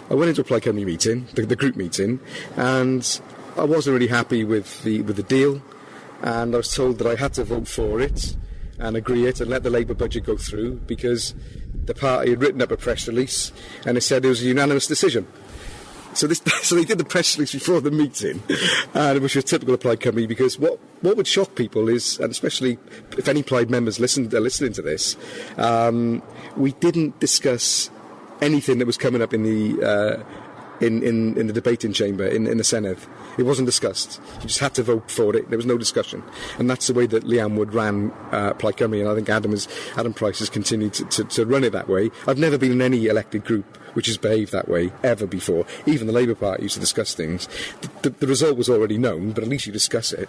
I went into a Plaid Cymru meeting, the group meeting, and I wasn't really happy with the deal, and I was told that I had to vote for it and agree it and let the Labour budget go through, because the party had written up a press release and it said it was a unanimous decision. So they did the press release before the meeting, which was typical of Plaid Cymru, because what would shock people is, and especially if any Plaid members are listening to this, we didn't discuss anything that was coming up in the debating chamber in the Senedd. It wasn't discussed. You just had to vote for it. There was no discussion, and that's the way that Liam Wood ran Plaid Cymru, and I think Adam Price has continued to run it that way. I've never been in any elected group which has behaved that way ever before. Even the Labour Party used to discuss things. The result was already known, but at least you discuss it.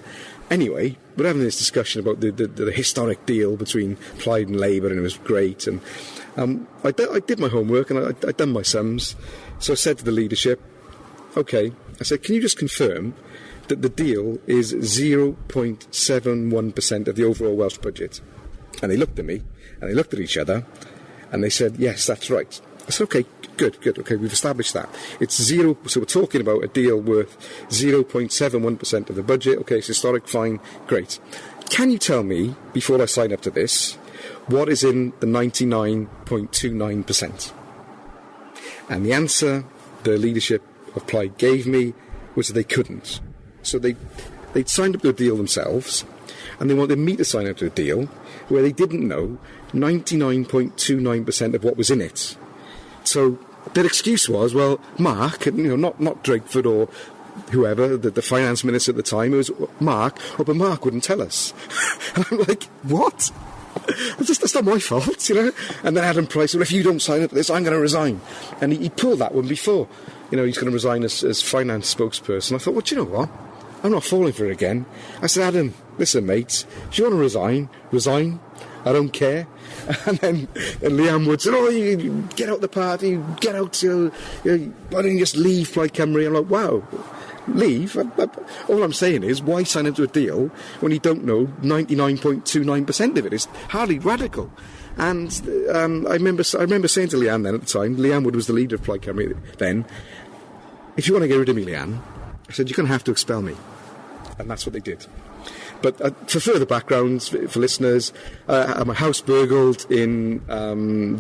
Anyway, we're having this discussion about the historic deal between Plaid and Labour, and it was great. And I did my homework, and I'd done my sums. So I said to the leadership, OK, I said, can you just confirm that the deal is 0.71% of the overall Welsh budget? And they looked at me, and they looked at each other, and they said, yes, that's right. I said, OK, good, OK, we've established that. It's zero, so we're talking about a deal worth 0.71% of the budget. OK, it's historic, fine, great. Can you tell me, before I sign up to this, what is in the 99.29%? And the answer the leadership of Plaid gave me was that they couldn't. So they'd signed up to a deal themselves, and they wanted me to sign up to a deal where they didn't know 99.29% of what was in it. So their excuse was, well, Mark, not Drakeford or whoever, the finance minister at the time, it was Mark, but Mark wouldn't tell us. And I'm like, what? That's not my fault, you know. And then Adam Price said, well, if you don't sign up to this, I'm going to resign. And he pulled that one before. You know, he's going to resign as finance spokesperson. I thought, well, do you know what? I'm not falling for it again. I said, Adam, listen, mate, if you want to resign. I don't care. And Leanne Wood said, oh, you get out the party, get out, why don't you just leave Plaid Cymru? I'm like, wow, leave? All I'm saying is, why sign up to a deal when you don't know 99.29% of it? It's hardly radical. And I remember saying to Leanne then at the time, Leanne Wood was the leader of Plaid Cymru then, if you want to get rid of me, Leanne, I said, you're going to have to expel me. And that's what they did. But for further backgrounds, for listeners, I had my house burgled in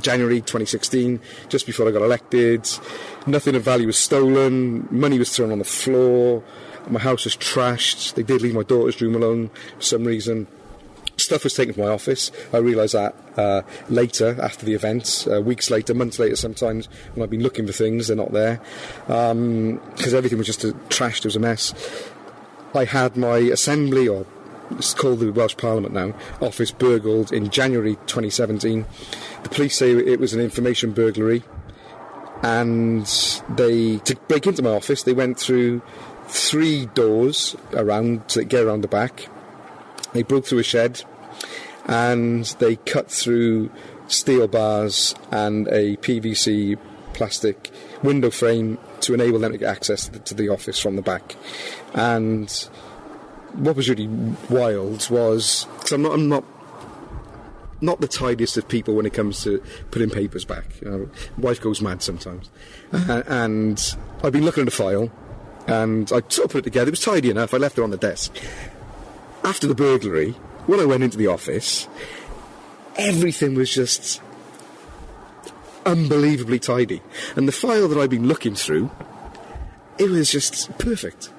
January 2016, just before I got elected. Nothing of value was stolen. Money was thrown on the floor. My house was trashed. They did leave my daughter's room alone for some reason. Stuff was taken from my office. I realised that later, after the event, weeks later, months later sometimes, when I've been looking for things, they're not there. Because everything was just trashed, it was a mess. I had my assembly, or it's called the Welsh Parliament now, office burgled in January 2017. The police say it was an information burglary, and to break into my office, they went through 3 doors around to get around the back. They broke through a shed, and they cut through steel bars and a PVC plastic window frame to enable them to get access to the office from the back. And what was really wild was, because I'm not the tidiest of people when it comes to putting papers back. You know, wife goes mad sometimes. And I've been looking at a file, and I sort of put it together. It was tidy enough. I left it on the desk. After the burglary, when I went into the office, everything was just unbelievably tidy. And the file that I'd been looking through, it was just perfect.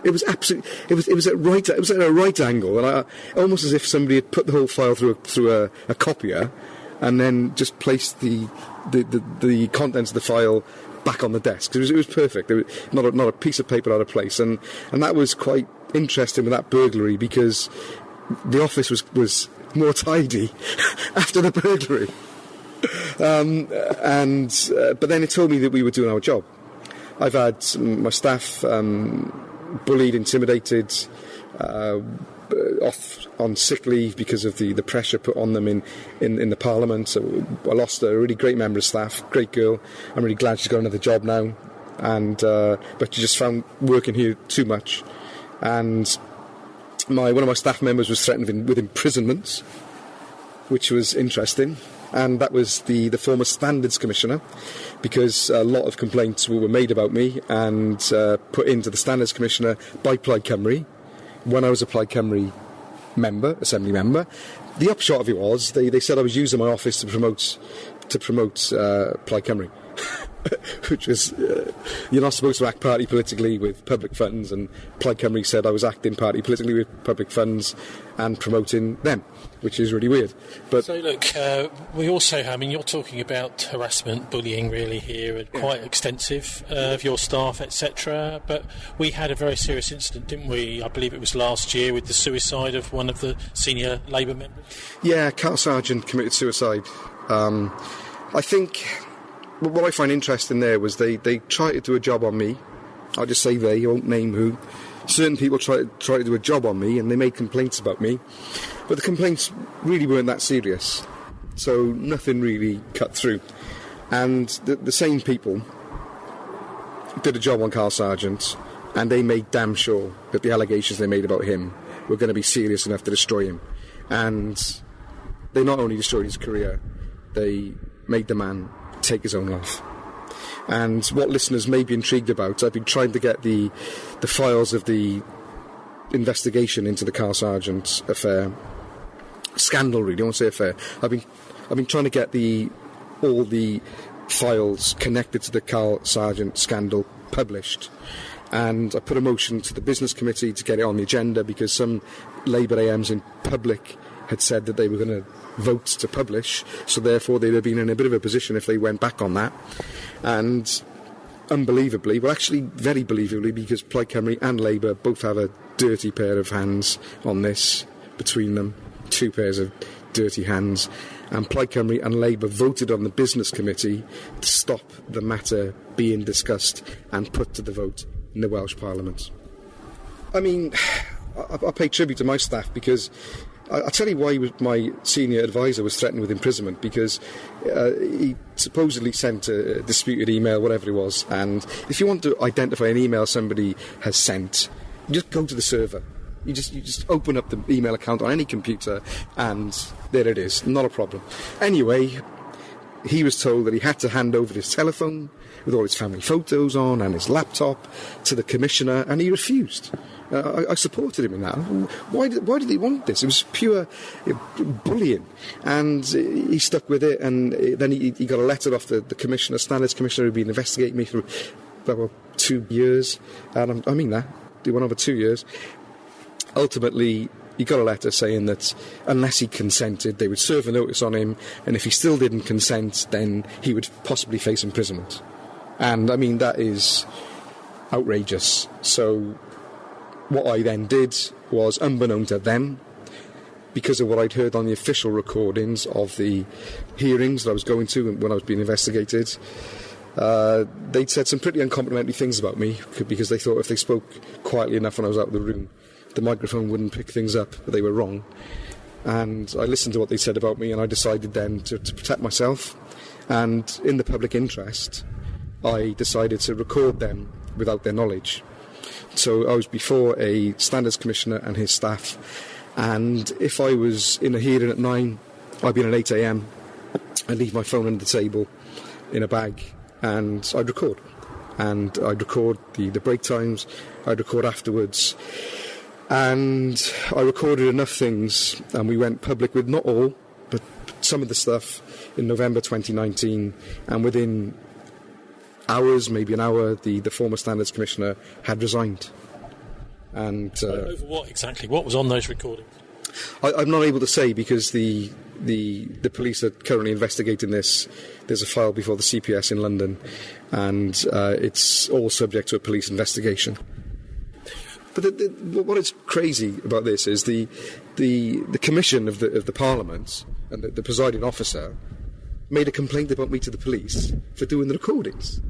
It was absolutely. It was at a right angle, and almost as if somebody had put the whole file through a copier, and then just placed the contents of the file back on the desk. It was perfect. It was not a piece of paper out of place, and that was quite interesting with that burglary, because the office was more tidy after the burglary. But then it told me that we were doing our job. I've had my staff bullied, intimidated, off on sick leave because of the pressure put on them in the Parliament. So I lost a really great member of staff, great girl. I'm really glad she's got another job now. But she just found working here too much. And one of my staff members was threatened with imprisonment, which was interesting. And that was the former Standards Commissioner, because a lot of complaints were made about me and put into the Standards Commissioner by Plaid Cymru when I was a Plaid Cymru assembly member. The upshot of it was they said I was using my office to promote Plaid Cymru. Which was, you're not supposed to act party politically with public funds, and Plaid Cymru said I was acting party politically with public funds and promoting them, which is really weird. But so look, we also, I mean, you're talking about harassment, bullying really here, and quite extensive of your staff, etc. But we had a very serious incident, didn't we? I believe it was last year, with the suicide of one of the senior Labour members. Yeah, Carl Sargent committed suicide. I think what I find interesting there was they tried to do a job on me. I'll just say they, I won't name who. Certain people tried to do a job on me, and they made complaints about me. But the complaints really weren't that serious. So nothing really cut through. And the same people did a job on Carl Sargent, and they made damn sure that the allegations they made about him were going to be serious enough to destroy him. And they not only destroyed his career, they made the man take his own life. And what listeners may be intrigued about, I've been trying to get the files of the investigation into the Carl Sargent affair, scandal really, I won't say affair. I've been trying to get all the files connected to the Carl Sargent scandal published, and I put a motion to the business committee to get it on the agenda, because some Labour AMs in public had said that they were going to vote to publish, so therefore they'd have been in a bit of a position if they went back on that. And unbelievably, well actually very believably, because Plaid Cymru and Labour both have a dirty pair of hands on this between them, 2 pairs of dirty hands, and Plaid Cymru and Labour voted on the Business Committee to stop the matter being discussed and put to the vote in the Welsh Parliament. I mean, I pay tribute to my staff because I'll tell you why my senior advisor was threatened with imprisonment, because he supposedly sent a disputed email, whatever it was, and if you want to identify an email somebody has sent, you just go to the server. You just open up the email account on any computer and there it is, not a problem. Anyway, he was told that he had to hand over his telephone with all his family photos on and his laptop to the commissioner, and he refused. I supported him in that. Why did he want this? It was pure bullying, and he stuck with it. And then he got a letter off the commissioner, Standards Commissioner, who'd been investigating me for about 2 years, and I mean that, it went over 2 years. Ultimately, he got a letter saying that unless he consented, they would serve a notice on him, and if he still didn't consent, then he would possibly face imprisonment. And I mean, that is outrageous. So what I then did was, unbeknown to them, because of what I'd heard on the official recordings of the hearings that I was going to when I was being investigated, they'd said some pretty uncomplimentary things about me, because they thought if they spoke quietly enough when I was out of the room, the microphone wouldn't pick things up, but they were wrong. And I listened to what they said about me, and I decided then to protect myself. And in the public interest, I decided to record them without their knowledge. So I was before a Standards Commissioner and his staff, and if I was in a hearing at 9, I'd be in at 8 a.m, I'd leave my phone under the table in a bag, and I'd record. And I'd record the break times, I'd record afterwards. And I recorded enough things, and we went public with not all, but some of the stuff in November 2019, and within hours, maybe an hour, the former Standards Commissioner had resigned. And over what exactly? What was on those recordings? I'm not able to say, because the police are currently investigating this. There's a file before the CPS in London, and it's all subject to a police investigation. But what is crazy about this is the commission of the Parliament and the presiding officer made a complaint about me to the police for doing the recordings.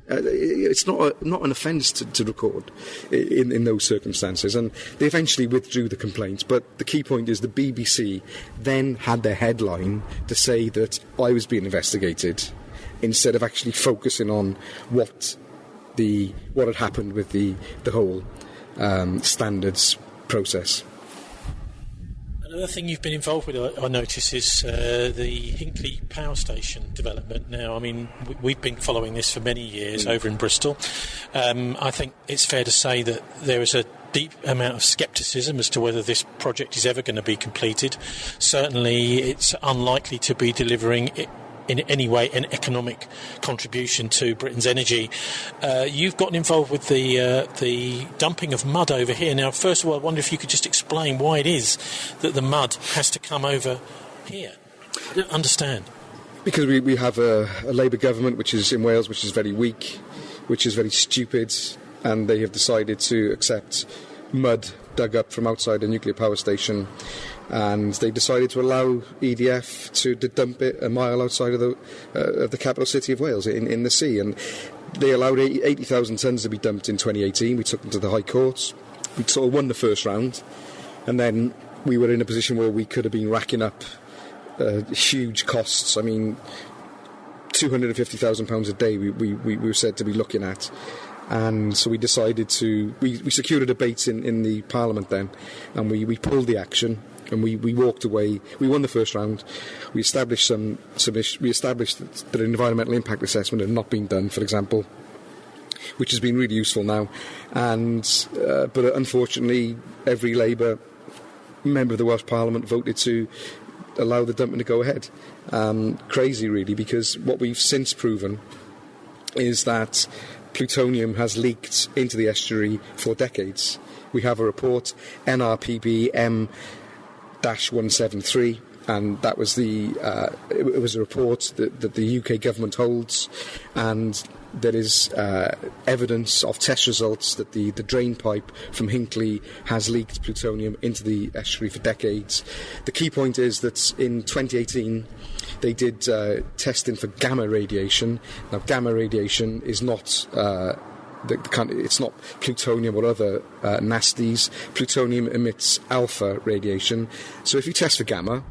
It's not an offence to record in those circumstances, and they eventually withdrew the complaint. But the key point is the BBC then had their headline to say that I was being investigated, instead of actually focusing on what had happened with the whole standards process. Another thing you've been involved with, I notice, is the Hinkley Power Station development. Now, I mean, we've been following this for many years over in Bristol. I think it's fair to say that there is a deep amount of scepticism as to whether this project is ever going to be completed. Certainly, it's unlikely to be delivering in any way an economic contribution to Britain's energy. You've gotten involved with the dumping of mud over here. Now, first of all, I wonder if you could just explain why it is that the mud has to come over here. I don't understand. Because we have a Labour government which is in Wales, which is very weak, which is very stupid, and they have decided to accept mud dug up from outside a nuclear power station, and they decided to allow EDF to dump it a mile outside of the capital city of Wales in the sea. And they allowed 80,000 tonnes to be dumped in 2018. We took them to the High Court. We sort of won the first round, and then we were in a position where we could have been racking up huge costs. I mean, £250,000 a day we were said to be looking at. And so we decided we secured a debate in the Parliament then, and we pulled the action. And we walked away. We won the first round. We established we established that an environmental impact assessment had not been done, for example, which has been really useful now. And but unfortunately, every Labour member of the Welsh Parliament voted to allow the dumping to go ahead. Crazy, really, because what we've since proven is that plutonium has leaked into the estuary for decades. We have a report, NRPB M-173, and that was it was a report that the UK government holds, and there is evidence of test results that the drain pipe from Hinckley has leaked plutonium into the estuary for decades. The key point is that in 2018 they did testing for gamma radiation. Now, gamma radiation is not it's not plutonium or other nasties. Plutonium emits alpha radiation. So if you test for gamma,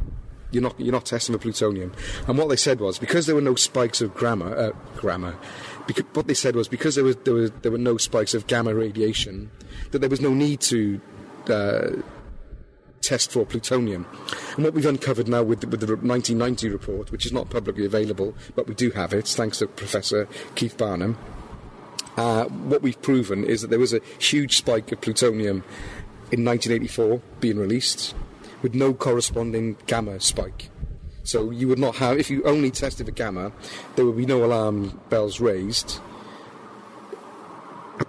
you're not testing for plutonium. And what they said was, because there were no spikes of what they said was, because there were no spikes of gamma radiation, that there was no need to test for plutonium. And what we've uncovered now with the 1990 report, which is not publicly available, but we do have it, thanks to Professor Keith Barnum, what we've proven is that there was a huge spike of plutonium in 1984 being released, with no corresponding gamma spike. So you would not have, if you only tested for gamma, there would be no alarm bells raised,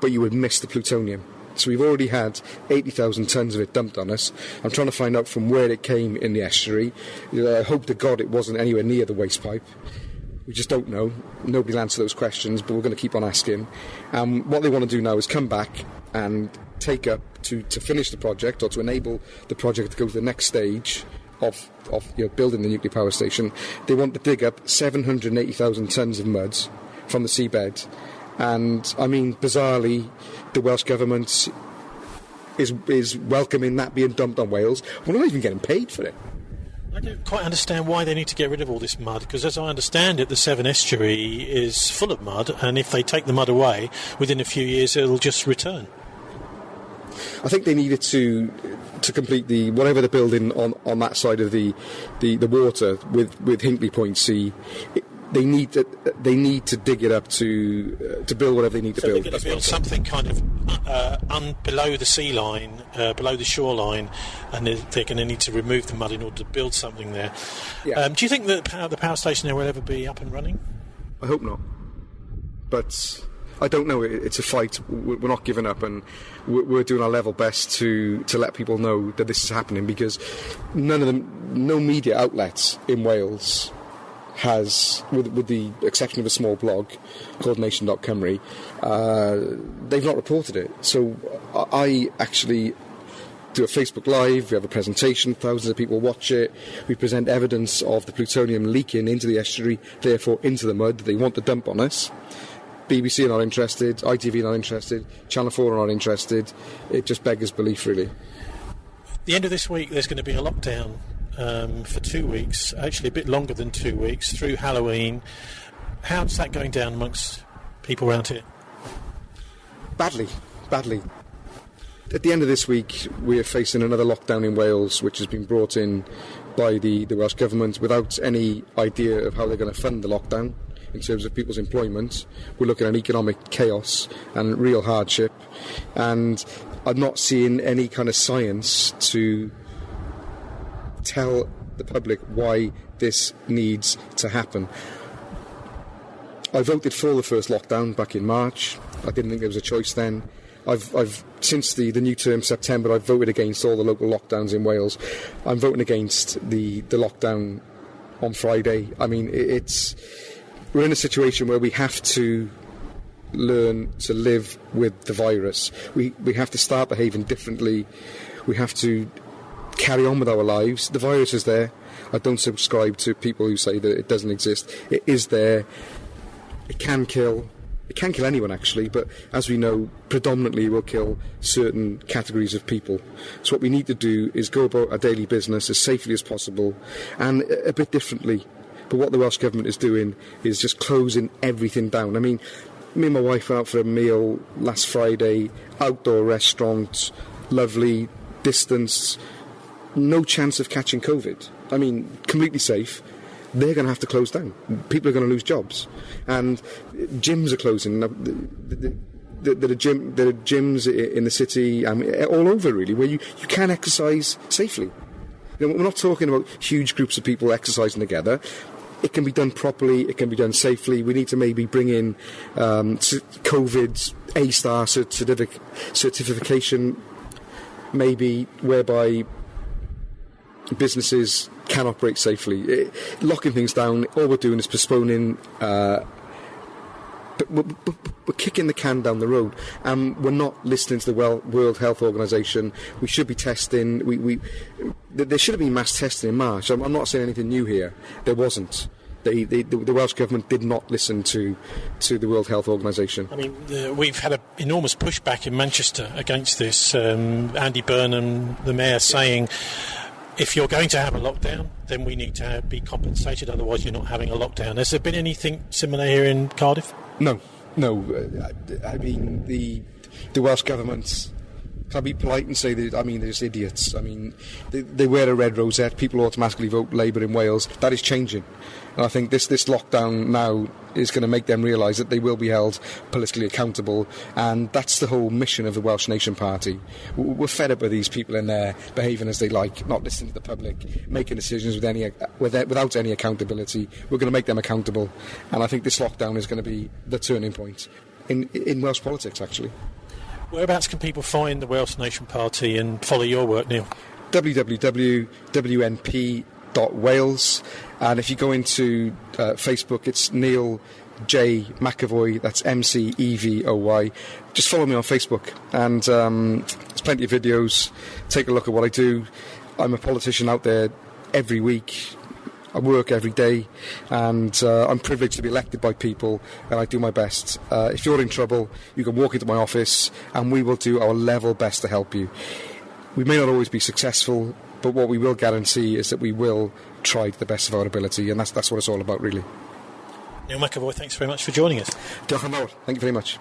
but you would miss the plutonium. So we've already had 80,000 tonnes of it dumped on us. I'm trying to find out from where it came in the estuary. I hope to God it wasn't anywhere near the waste pipe. We just don't know. Nobody will answer those questions, but we're going to keep on asking. What they want to do now is come back and take up to finish the project, or to enable the project to go to the next stage of building the nuclear power station. They want to dig up 780,000 tonnes of mud from the seabed. And, I mean, bizarrely, the Welsh Government is welcoming that being dumped on Wales. We're not even getting paid for it. I don't quite understand why they need to get rid of all this mud, because as I understand it, the Severn Estuary is full of mud, and if they take the mud away, within a few years it'll just return. I think they needed to complete whatever they're building on that side of the water with Hinkley Point C. They need to dig it up to build whatever they need to build. They're going to build something kind of below the sea line, below the shoreline, and they're going to need to remove the mud in order to build something there. Yeah. Do you think that the power station there will ever be up and running? I hope not, but I don't know. It's a fight. We're not giving up, and we're doing our level best to let people know that this is happening, because no media outlets in Wales has, with the exception of a small blog called Nation.Cymru, they've not reported it. So I actually do a Facebook Live, we have a presentation, thousands of people watch it, we present evidence of the plutonium leaking into the estuary, therefore into the mud they want to dump on us. BBC are not interested, ITV are not interested, Channel 4 are not interested. It just beggars belief, really. At the end of this week there's going to be a lockdown for 2 weeks, actually a bit longer than 2 weeks, through Halloween. How's that going down amongst people around here? Badly. At the end of this week, we are facing another lockdown in Wales, which has been brought in by the Welsh Government without any idea of how they're going to fund the lockdown in terms of people's employment. We're looking at economic chaos and real hardship, and I'm not seeing any kind of science to tell the public why this needs to happen. I voted for the first lockdown back in March. I didn't think there was a choice then. I've since the new term, September, I've voted against all the local lockdowns in Wales. I'm voting against the lockdown on Friday. I mean, we're in a situation where we have to learn to live with the virus. We have to start behaving differently. We have to carry on with our lives. The virus is there. I don't subscribe to people who say that it doesn't exist. It is there. It can kill. It can kill anyone, actually, but as we know, predominantly it will kill certain categories of people. So what we need to do is go about our daily business as safely as possible, and a bit differently. But what the Welsh Government is doing is just closing everything down. I mean, me and my wife went out for a meal last Friday, outdoor restaurant, lovely, distanced, no chance of catching COVID. I mean, completely safe. They're going to have to close down. People are going to lose jobs. And gyms are closing. There are gyms in the city, all over really, where you can exercise safely. You know, we're not talking about huge groups of people exercising together. It can be done properly, it can be done safely. We need to maybe bring in COVID A-star certification, maybe, whereby businesses can operate safely. Locking things down, all we're doing is postponing. But we're kicking the can down the road. We're not listening to the World Health Organization. We should be testing. There should have been mass testing in March. I'm not saying anything new here. There wasn't. The Welsh Government did not listen to the World Health Organisation. I mean, we've had an enormous pushback in Manchester against this. Andy Burnham, the mayor, saying, if you're going to have a lockdown, then we need to be compensated, otherwise you're not having a lockdown. Has there been anything similar here in Cardiff? No. I mean, the Welsh Government... Can I be polite and say that, they're just idiots. They wear a red rosette, people automatically vote Labour in Wales. That is changing. And I think this lockdown now is going to make them realise that they will be held politically accountable, and that's the whole mission of the Welsh Nation Party. We're fed up with these people in there behaving as they like, not listening to the public, making decisions without any accountability. We're going to make them accountable, and I think this lockdown is going to be the turning point in Welsh politics, actually. Whereabouts can people find the Welsh Nation Party and follow your work, Neil? www.wnp.wales, and if you go into Facebook, it's Neil J. McAvoy, that's MCEVOY. Just follow me on Facebook, and there's plenty of videos. Take a look at what I do. I'm a politician out there every week. I work every day, and I'm privileged to be elected by people, and I do my best. If you're in trouble, you can walk into my office, and we will do our level best to help you. We may not always be successful, but what we will guarantee is that we will try to the best of our ability, and that's what it's all about, really. Neil McAvoy, thanks very much for joining us. Diolch yn fawr. Thank you very much.